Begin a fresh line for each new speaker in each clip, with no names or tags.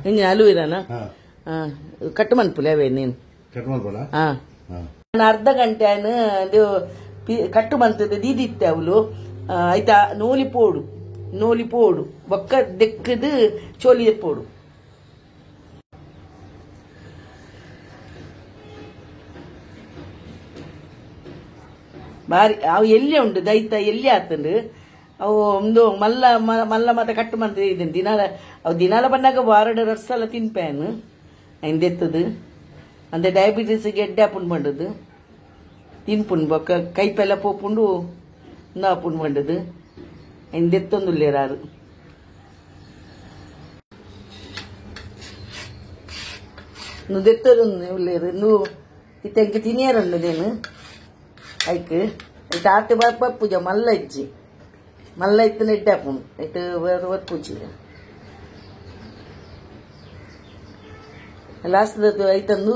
ಹಿಂಗೆ ಅಲುವಿರಾನ ಕಟ್ಟು ಮನ್ಪುಲೆ ಅವೇ ನೀನು ನಾನು ಅರ್ಧ ಗಂಟೆ ಅದು ಕಟ್ಟು ಮಂತದ ದೀದಿತ್ತೆ ಅವಳು ಆಯ್ತಾ ನೋಲಿ ಪೋಡು ಬೊಕ್ಕ ದೆಕ್ಕದು ಚೋಲಿ ಪೋಡು ಬಾರಿ ಅವು ಎಲ್ಲಿ ಉಂಟು ದೈತ ಎಲ್ಲಿ ಆತಂಡು ಅವು ಒಂದು ಮಲ್ಲ ಮತ್ತೆ ಕಟ್ಟು ಮಂತ ಇದ್ದೇನೆ ದಿನಾಲ ಬಂದಾಗ ವಾರಡು ರಸಲ ತಿನ್ಪೇನು ಹಿಂದೆತ್ತದು ಅಂದ್ರೆ ಡಯಾಬಿಟೀಸ್ಗೆ ಎಡ್ಡೆ ಹಾಪುಂಡು ಮಾಡೋದು ತಿನ್ಪುಂಡು ಬೊಕ್ಕ ಕೈಪೆಲ್ಲ ಪೋಪುಂಡು ಹಾಪುಂಡು ಮಾಡೋದು ಹಿಂದೆತ್ತೊಂದುಲ್ಲೇರಾರು ದೆತ್ತದು ಉಳ್ಳೇರು ಇತ್ತ ತಿನಿಯರನ್ನದೇನು ಐಕ್ ಆತೆ ಬಾಪ ಪೂಜ ಮಲ್ಲ ಇಜ್ಜಿ ಮಲ್ಲ ಇತ್ತನ ಎಡ್ಡೆ ಹಾಪುಂಡು ಐಟ್ ಪೂಜಿ ಲಾಸ್ಟ್ ಐತಂದು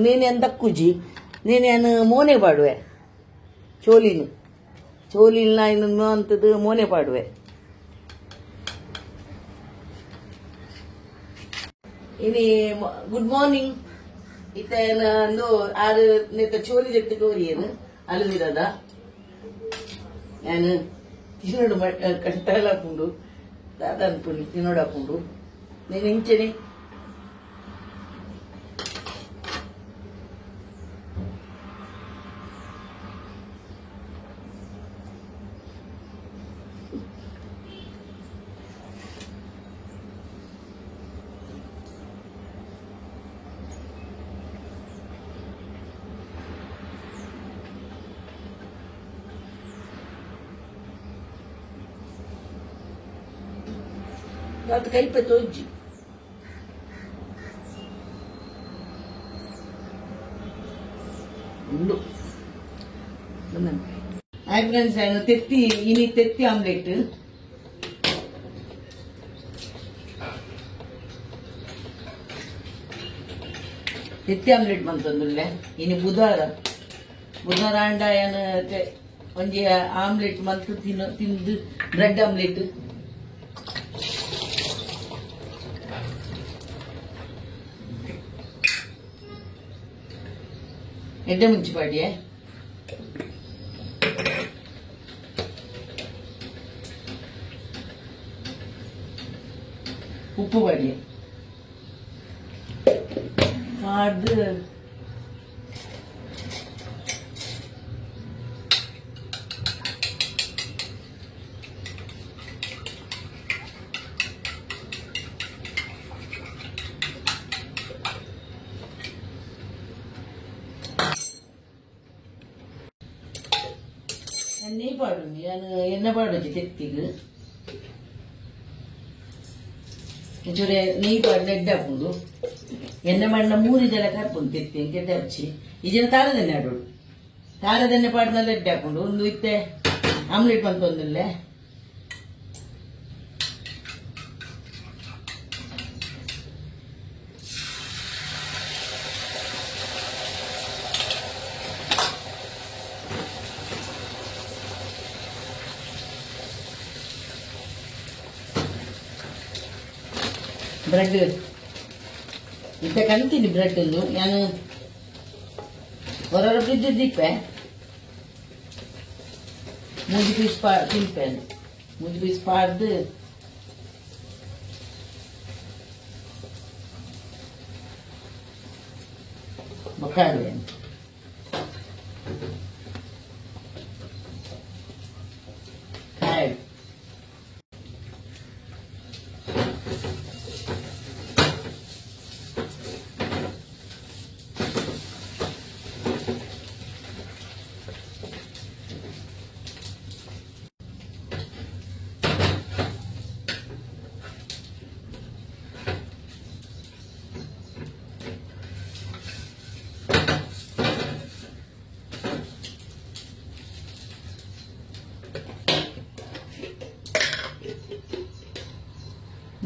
ನೀನೆ ಅಂದ ಕುಜಿ ನೀನೇನು ಮೋನೆ ಪಾಡುವೆ ಚೋಲಿನ ಇನ್ನು ಅಂತದ್ದು ಮೋನೆ ಪಾಡುವೆ ಇನಿ ಗುಡ್ ಮಾರ್ನಿಂಗ್ ಇತ್ತ ಒಂದು 6 ನೆತ್ತ ಚೋಲಿ ಜಟ್ಟು ಕೋರಿಯೇನು ಅಲುವಿರದ ನಾನು ತಿನ್ನೋಡು ಕಟ್ಟಾಲ ಹಾಕೊಂಡು ದಾದ ಅನ್ಪುಂಡು ತಿನ್ನೋಡು ಹಾಕೊಂಡು ನೀನು ಹಿಂಚೆನೆ ಅದು ಕೈಪೆ ತೋಜ್ಜಿ ಉಂಡು ಹಾಯ್ ಫ್ರೆಂಡ್ಸ್ ತೆತ್ತಿ ಆಮ್ಲೆಟ್ ತೆತ್ತಿ ಆಮ್ಲೆಟ್ ಬಂತಂದುಲ್ಲೆ ಇನ್ನು ಬುಧವಾರ ಅಂಡ ಏನು ಒಂಜಿ ಆಮ್ಲೆಟ್ ಮಂತು ತಿಂದು ಬ್ರೆಡ್ ಆಮ್ಲೆಟ್ ಎಡ್ಡೆ ಮುಂಚಿ ಪಾಡಿಯೇ ಉಪ್ಪು ಪಾಡಿಯೇ ಅದು ನೆಯ್ ಪಾಡು ನಾನು ಎಣ್ಣೆ ಪಾಡೋಜಿ ತೆತ್ತಿಗೆ ಚೂರೆ ನೆಯ್ ಪಾಡು ಎಡ್ಡೆ ಹಾಕೊಂಡು ಎಣ್ಣೆ ಮಾಡಿನ 3 ಜನ ಕರ್ಕೊಂಡು ತೆತ್ತಿ ಗೆಡ್ಡೆ ಹಚ್ಚಿ ಈ ಜನ ತಾರದೆಣ್ಣೆ ಆಡೋಡು ತಾರದೆಣ್ಣೆ ಪಾಡಿನಲ್ಲಿ ಎಡ್ಡೆ ಹಾಕೊಂಡು ಒಂದು ಇತ್ತೆ ಆಮ್ಲೆಟ್ ಬಂತು ಒಂದಲ್ಲೇ ಬ್ರೆಡ್ ಇತ್ತ ಕಂತೀನಿ ಬ್ರೆಡ್ ಒಂದು ನಾನು ಹೊರ ಫ್ರಿಜ್ ದಿಪ್ಪೆ 3 ಪೀಸ್ ತಿಂಪೆ 3 ಪೀಸ್ ಪಾಡ್ದು ಬಕಾಡುವೆ ಕಾಯಿ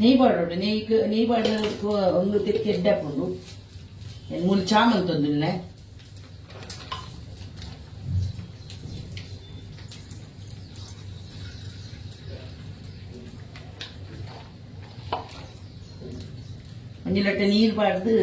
ನೆಯ್ ಪಾಡೋಡು ನೆಯ್ ಪಾಡ ಒಂದು ತೆತ್ತಿ ಎಡ್ಡೆ ಹಾಕೊಂಡು 3 ಚಾಮಂತೊಂದುಲ್ಲೆ ಒಂಜಿ ಲೋಟ ನೀರು ಪಾಡ್ದು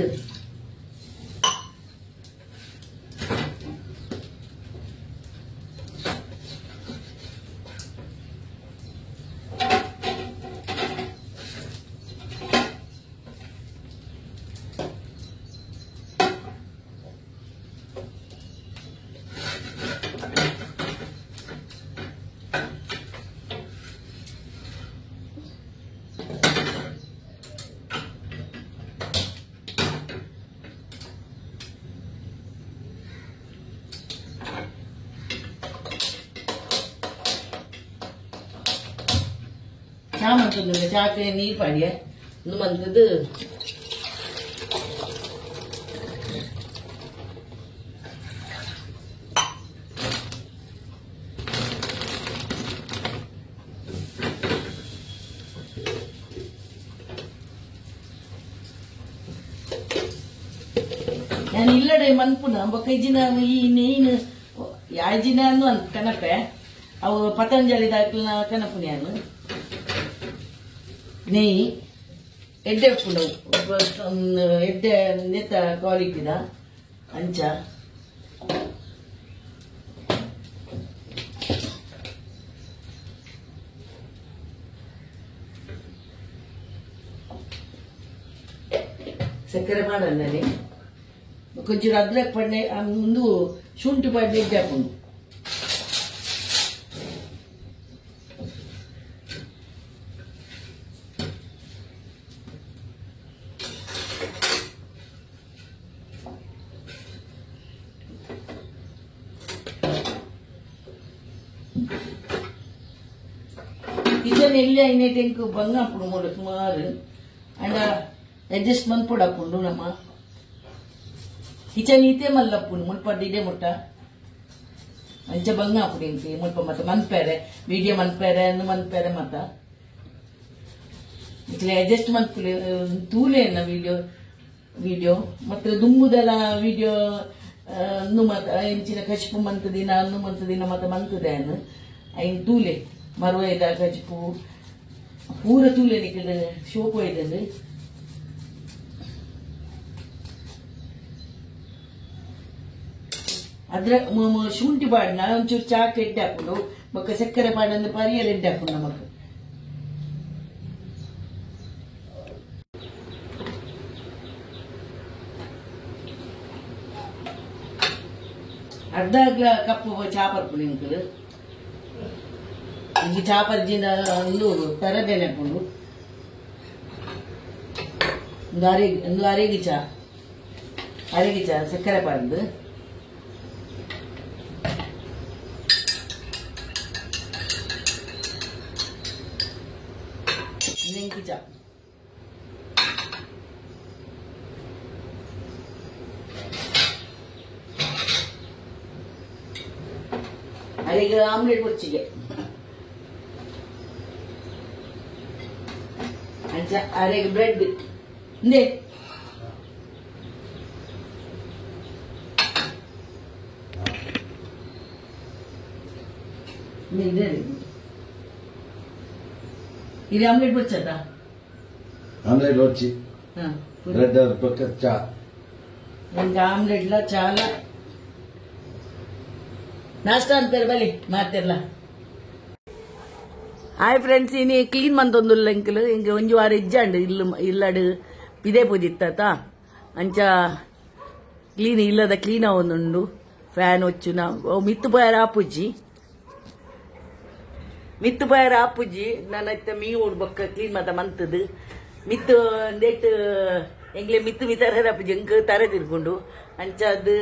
ಚಾ ಮಾಡ್ತದ ಚಾಕೆ ನೀರು ಪಾಡಿಯ ಇನ್ನು ಮಂತದ್ದು ನಾನು ಇಲ್ಲಡೆ ಮನ್ಪುನ ಬೊಕ್ಕೈಜಿನ ಈ ನೇನು ಯಾಜಿನ ಅನ್ನು ಕನಪೆ ಅವು ಪತಂಜಲಿ ದಾಖಲ ಕನಪುನ್ಯಾನು ನೆಯ್ಯಿ ಎಡ್ಡೆ ಉಪ್ಪುಂಡು ಎಡ್ಡೆ ನೆತ್ತ ಕ್ವಾಲಿಟಿದ ಅಂಚ ಸಕ್ಕರೆ ಮಾಡಂದರೆ కొంచెం అద్రక్ పడిన ముందు ಶುಂಠಿ ಪಡ್ಡೆ ಎಡ್ಡೆ ಹಾಕೊಂಡು కిచెన్ వెళ్ళి అయిన టెంకు బంగా అప్పుడు మూడు సుమారు అండ్ అడ్జస్ట్మెంట్ కూడా అప్పుడు నమ్మ ಕಿಚನ್ ಈತೆ ಮಲ್ಲಪ್ಪುನು ಮುಲ್ಪ ಡಿಡೆ ಮುಟ್ಟ ಅಂಚ ಬಂಗ ಅಪ್ಪುಡು ಇಂಕಿ ಮುಲ್ಪ ಮತ್ತ ಮನ್ಪೇರೆ ವಿಡಿಯೋ ಮನ್ಪೇರೆ ಅನ್ನು ಮನ್ಪೇರೆ ಮತ್ತ ಇಟ್ಲೆ ಅಡ್ಜಸ್ಟ್ಮೆಂಟ್ ತೂಲೆ ಅನ್ನ ವಿಡಿಯೋ ಮತ್ತೆ ದುಂಬುದೆಲ್ಲ ವಿಡಿಯೋ ಅನ್ನು ಮತ್ತ ಇಂಚಿನ ಕಶ್ಪು ಮಂತ ದಿನ ಅನ್ನು ಮಂತ ದಿನ ಮತ್ತ ಮಂತದೆ ಅನ್ನು ಐನ್ ತೂಲೆ ಮರುವೈದ ಕಶ್ಪು ಪೂರ ತೂಲೆ ನಿಕ್ಕದ ಶೋಕು ಐದಂದು ಅದ್ರ ಶುಂಠಿ ಪಾಡಿನ ಒಂಚೂರು ಚಾಕ್ ಎಡ್ಡೆ ಹಾಕೊಂಡು ಮಕ್ಕ ಸಕ್ಕರೆ ಪಾಡಂದು ಪರಿಯಲ್ ಎಡ್ಡೆ ಹಾಕೊಂಡು ನಮಕ್ ಅರ್ಧ ಕಪ್ಪು ಚಾಪರ್ಪುಡು ಇಂಕಲು ಈಗ ಚಾಪರ್ಜಿನ ಒಂದು ತರಬೇನೆ ಹಾಕೊಂಡು ಒಂದು ಅರೆಗಿಚ ಸಕ್ಕರೆ ಪಾಡ್ದು ನೆಂಕಿಚ ಅರೆಗೆ ಆಮ್ಲೆಟ್ ಕೊಚ್ಚಿಗೆ ಅಂಚ ಅರೆಗೆ ಬ್ರೆಡ್ ಇಂದೇ ఇది ఆమ్లెట్ వచ్చేదా
ఆమ్లెట్ వచ్చి బ్రెడ్ పక్క చా
ఇంకా ఆమ్లెట్లా చాలా ನಾಷ್ಟ ಅಂತಾರೆ ಬಲಿ ಮಾಡ್ತಿರ್ಲ ಹಾಯ್ ಫ್ರೆಂಡ್ಸ್ ಇನಿ ಕ್ಲೀನ್ ಮಂತೊಂದುಲ್ಲ ಇಂಕಲ್ ಇಂಕ ಒಂಜಿ ವಾರ ಇಜ್ಜಂಡು ಇಲ್ಲಡು ಪಿದೆ ಪೂಜಿತ್ತ ಅಂಚ ಕ್ಲೀನ್ ಇಲ್ಲದ ಕ್ಲೀನ್ ಅವೊಂದುಂಡು ಫ್ಯಾನ್ ಒಚ್ಚುನ ಮಿತ್ತು ಪೋಯರ ಆಪುಜಿ ನನ್ನ ಮೀ ಓಡ್ಬಕ್ಕ ಕ್ಲೀನ್ ಮಾತ ಮಂತದು ಮಿತ್ತು ನೆಟ್ ಎಂಗ್ಲೆ ಮಿತ್ತು ಆಪುಜಿ ಎಂಕ್ ತರ ತಿರ್ಕೊಂಡು ಅಂಚ ಅದು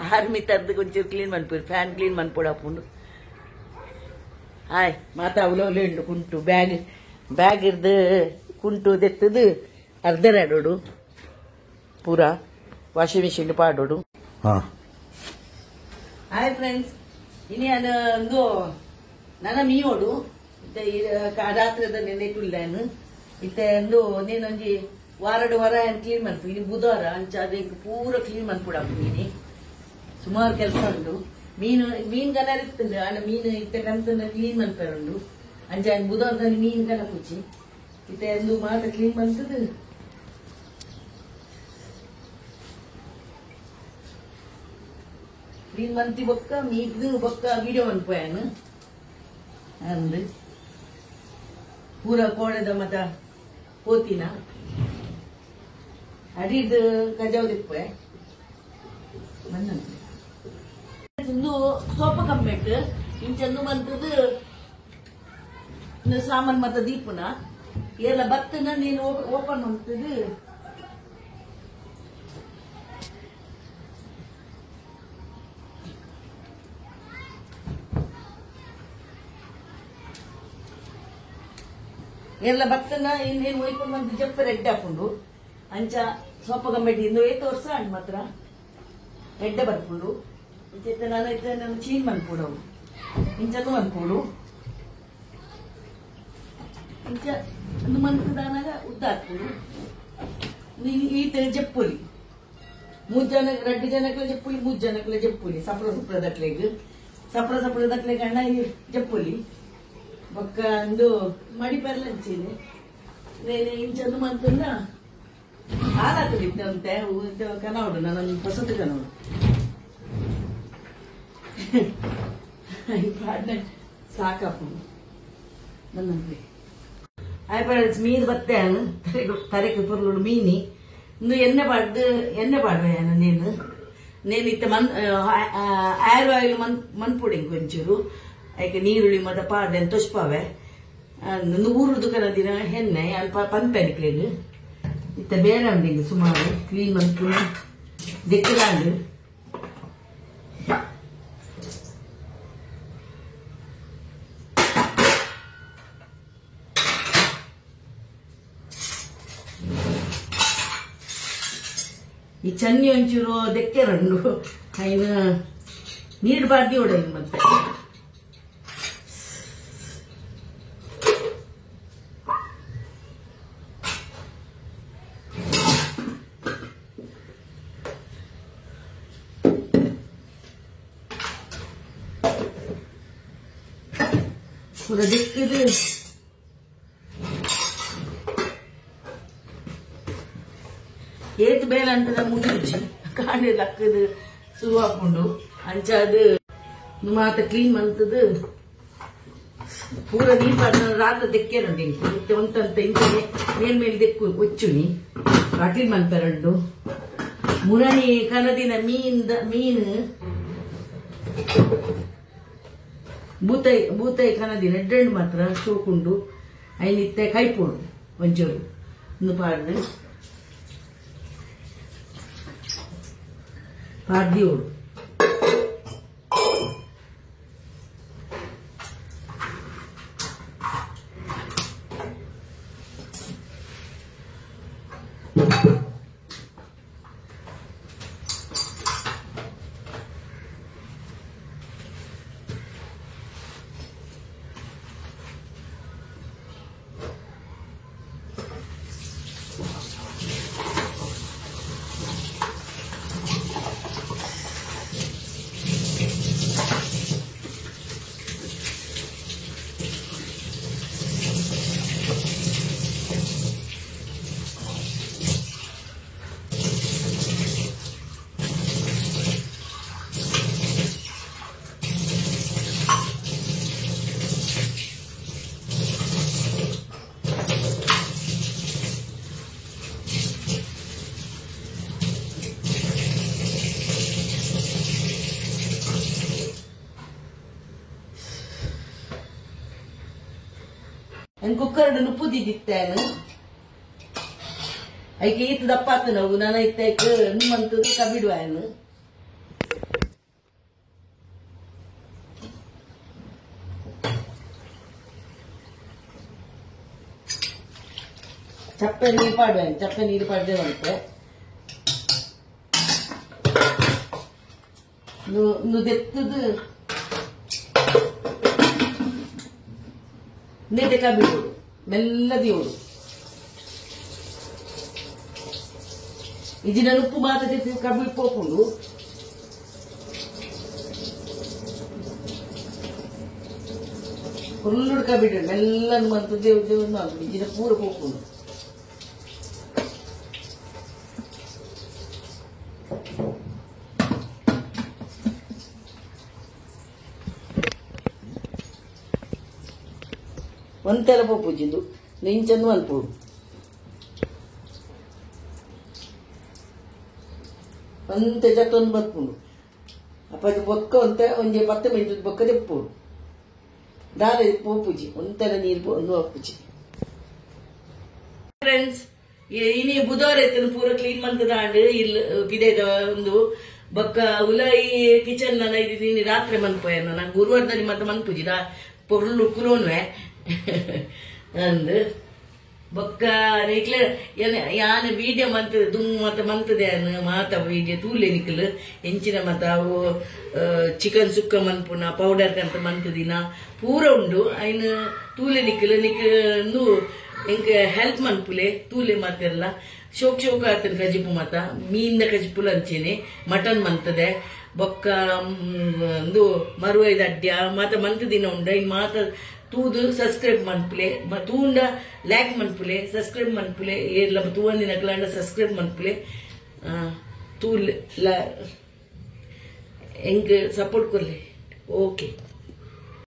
ಆರು ಮಿತ್ತರ್ದು ಒಂಚೂರು ಕ್ಲೀನ್ ಮನ್ಪುರು ಫ್ಯಾನ್ ಕ್ಲೀನ್ ಮನ್ಪೊಡಾಪುಂಡು ಹಾಯ್ ಮಾತ ಅವಲವಲೆ ಉಂಡು ಕುಂಟು ಬ್ಯಾಗ್ ಇರ್ದು ಕುಂಟು ದೆತ್ತದು ಅರ್ಧರಾಡೋಡು ಪೂರ ವಾಷಿಂಗ್ ಮಿಷಿನ್ ಪಾಡೋಡು ಹಾಯ್ ಫ್ರೆಂಡ್ಸ್ ಇನಿ ಒಂದು ನನ್ನ ಮೀಯೋಡು ರಾತ್ರಿದ ನೆನೆಟುಲ್ಲೇನು ಒಂದು ನೇನೊಂಜಿ ವಾರ ಕ್ಲೀನ್ ಮನ್ಪು ಇನಿ ಬುಧವಾರ ಅಂಚ ಅದಕ್ಕೆ ಪೂರ ಕ್ಲೀನ್ ಮನ್ಪುಡಾಪು ನೀನಿ ಸುಮಾರು ಕೆಲಸ ಉಂಟು ಮೀನ್ ಕಲರ್ ಇತ್ತಂಡು ಅಣ್ಣ ಮೀನು ಇತ್ತೆ ಕಂತನ ಕ್ಲೀನ್ ಮನ್ಪೇರುಂಡು ಅಂಚ ಬುಧವಾರ ಮೀನ್ ಕಲ ಪುಚ್ಚಿ ಇತ್ತೆ ಒಂದು ಮಾತ ಕ್ಲೀನ್ ಮನ್ತದು ಕ್ಲೀನ್ ಮಂತಿ ಬೊಕ್ಕ ಮೀದು ಬೊಕ್ಕ ವಿಡಿಯೋ ಮನ್ಪೋಯನು ಅಂದು ಪೂರ ಕೋಣದ ಮತ ಪೋತಿನ ಅಡಿದು ಕಜಾವ್ ದಿಪ್ಪೆ ಒಂದು ಸೋಪ ಕಂಬೆಟ್ ಇಂಚಂದು ಬಂತದ್ದು ಸಾಮಾನ್ ಮತ್ತ ದೀಪನ ಎಲ್ಲ ಬತ್ತನ ನೀನು ಓಪನ್ ಮಾಡ್ತದ್ದು ಎಲ್ಲ ಬತ್ತನ ಇನ್ನೇನು ಒಯ್ಕೊಂಡು ಬಂದು ಜಪ್ಪ ರೆಡ್ ಹಾಕೊಂಡು ಅಂಚ ಸೋಪ ಕಂಬೆಟ್ಟಿ ಇಂದು 8 ವರ್ಷ ಅಣ್ಣ ಮಾತ್ರ ಎಡ್ಡೆ ಬರ್ಕೊಂಡು ನಾನು ಚೀನ್ ಮನ್ಕೊಡು ಇಂಚನು ಮನ್ಕೊಡು ಇಂಚ ಒಂದು ಮನ್ಕದಾನಾಗ ಉದ್ದ ಹಾಕ್ಕೊಡು ಈ ತರ ಜಪ್ಪುಲಿ 3 ಜನ 2 ಜನಕ್ಲೆ ಜಪ್ಪುಲಿ 3 ಜನಕ್ಲೆ ಜಪ್ಪುಲಿ ಸಪ್ರದಕ್ಲೆಗ್ ಅಣ್ಣ ಜಪ್ಪುಲಿ ಬೊಕ್ಕ ಒಂದು ಮಡಿ ಪರ್ಲಂಚಿದೆ ನೇನೆ ಇಂಚಂದು ಮಂತಂದ ಹಾಲಾಕದಿತ್ತೆ ಅಂತೆ ಕನವಡು ನಾನು ಹೊಸತು ಕನವಡು ಸಾಕಪ್ಪ ನನ್ನಲ್ಲಿ ಆಯ್ತು ಮೀನು ಬತ್ತೆ ತರೆಗೆ ಪುರ್ಲುಡು ಮೀನಿ ಇಂದು ಎಣ್ಣೆ ಪಾಡ್ವೆ నేను ఇత్త ఆయిల్ ఆయిల్ మన్పుడి కొంచెరు అయితే ನೀರುಳ್ಳಿ ಮತ್ತೆ ಪಾಡ್ದೆ ತೊಚ್ಪಾವೆ ಊರುದು ಕನದಿನ ಹೆಣ್ಣೆ ಅಲ್ಲಿ ಪನ್ಪೆನಿಕ್ಲೆಗ್ ಇತ್ತ ಬೇರೆ ಅಂಡಿಂಗ್ ಸುಮಾರು ಕ್ಲೀನ್ ಮನ್ಪು ದೆಕ್ಕಿಲಾಂಡು ಈ ಚನ್ನಿ ಒಂಚೂರು ದೆಕ್ಕೆ ರಂಡು ಐನ ನೀರು ಬಾರ್ದಿ ಹೊಡೆಯ ಮತ್ತೆ ಪೂರ ದೆಕ್ಕಿದು ಏತ್ ಬೇಲೆ ಅಂತ ಮುಗಿಸಿ ಕಾಂಡೆ ಲಕ್ಕದು ಶುರು ಹಾಕೊಂಡು ಅಂಚ ಅದು ಮಾತ ಕ್ಲೀನ್ ಮಂತದ್ದು ಪೂರ ನೀರು ಪಾಡ ರಾತ್ರಿ ದೆಕ್ಕೇರಂಡು ಇಂತೆ ಒಂತಂತ ಇಂಚನೆ ಮೇಲ್ಮೇಲೆ ದೆಕ್ಕು ಒಚ್ಚುನಿ ಕ್ಲೀನ್ ಮನ್ಪೆರಂಡು ಮುರಣಿ ಕನದಿನ ಮೀನು ಬೂತಾಯಿ ಕನದಿನ ಎಡ್ಡೆಂಡು ಮಾತ್ರ ಶೋಕುಂಡು ಐನಿತ್ತೆ ಕೈಪೋಡು ಒಂಚೂರು ಒಂದು ಪಾಡ್ದು ಪಾಡ್ದಿಯೋಡು ಕುಕ್ಕರ್ ಉಪ್ಪು ದಿತ್ತೇನು ಐಕೆ ಈತ ದಪ್ಪಾತ ನಾವು ನಾನು ಇತ್ತೈಕ ನಿಮ್ಮಂತದ್ದು ಕಬಿಡುವನು ಚಪ್ಪೆ ನೀರು ಪಾಡ್ದೇವಂತೆ ದೆತ್ತದು ನೇತೆ ಕಬಿಡು ಮೆಲ್ಲದಿಯೋಡು ಇದಿನ ಉಪ್ಪು ಮಾತ್ರ ಕಬಿ ಪೋಕೊಂಡು ಫುಲ್ಲು ಕಬಿಡು ಮೆಲ್ಲನು ಮಂತು ದೇವ್ರನ್ನ ಇದಿನ ಪೂರ ಪೋಕೊಂಡು ಒಂತೆಲ ಪೋಪುಜಿಂದು ಇಂಚಂದು ಅನ್ಪೋಡು ಒಂತೆ ಜತ್ತೊಂದು ಬತ್ಪುಂಡು ಅಪ್ಪಾಜಿ ಬೊಕ್ಕ ಒಂತ ಒಂಜೆ 10 ಮಿನಿಟ್ ಬೊಕ್ಕ ತೆಪ್ಪೋಡು ದಾರ ಪೋಪುಜಿ ಒಂತೆಲ ನೀರು ಒಂದು ಅಪ್ಪುಜಿ ಫ್ರೆಂಡ್ಸ್ ಇನಿ ಬುಧವಾರ ಎತ್ತನ ಪೂರ ಕ್ಲೀನ್ ಮಂತದಾಂಡ್ ಇಲ್ಲಿ ಪಿದೆದ ಒಂದು ಬೊಕ್ಕ ಉಲಾಯಿ ಕಿಚನ್ ನನ್ನ ಇದು ರಾತ್ರಿ ಮನ್ಪೋಯನ್ನ ನಾನು ಗುರುವಾರದಲ್ಲಿ ಮತ್ತೆ ಮನ್ಪುಜಿ ಪೊರ್ಲು ಕುಲೋನ್ವೆ ಅಂದು ಬೊಕ್ಕ ನಿಕ್ಲೆ ಯಾನ್ ವಿಡಿಯೋ ಮಂತದೆ ದುಮ್ ಮತ್ತೆ ಮಂತದೆ ಮಾತ ವಿಡಿಯೋ ತೂಲೆ ನಿಕ್ಲು ಎಂಚಿನ ಮತ್ತ ಅವು ಚಿಕನ್ ಸುಕ್ಕ ಮನ್ಪುನ ಪೌಡರ್ ಕಂತ ಮಂತದಿನ ಪೂರ ಉಂಡು ಐನ್ ತೂಲೆ ನಿಕ್ಲು ನಿಕ್ಲು ಎಂಕ ಹೆಲ್ಪ್ ಮನ್ಪುಲೆ ತೂಲೆ ಮಾತೆಲ್ಲ ಶೋಕ್ ಶೋಕ ಆತನ ಕಜಿಪು ಮತ ಮೀನಿನ ಕಜಿಪುಲ ಅಂಚೆನೆ ಮಟನ್ ಮಂತದೆ ಬೊಕ್ಕ ಒಂದು ಮರುವೈದ ಅಡ್ಡ್ಯ ಮಾತ ಮಂತದಿನ ಉಂಡ ಇನ್ ಮಾತ ತೂದು ಸಬ್ಸ್ಕ್ರೈಬ್ ಮನ್ಪುಲೆ ತೂಂಡ ಲೈಕ್ ಮನ್ಪುಲೆ ಸಬ್ಸ್ಕ್ರೈಬ್ ಮನ್ಪುಲೆ ಏರ್ಲ ತೂವಂದಿನ ಕಲಾಂಡ ಸಬ್ಸ್ಕ್ರೈಬ್ ಮನ್ಪುಲೆ ತೂಲ್ ಎಂಕ್ ಸಪೋರ್ಟ್ ಕೊರ್ಲೆ ಓಕೆ.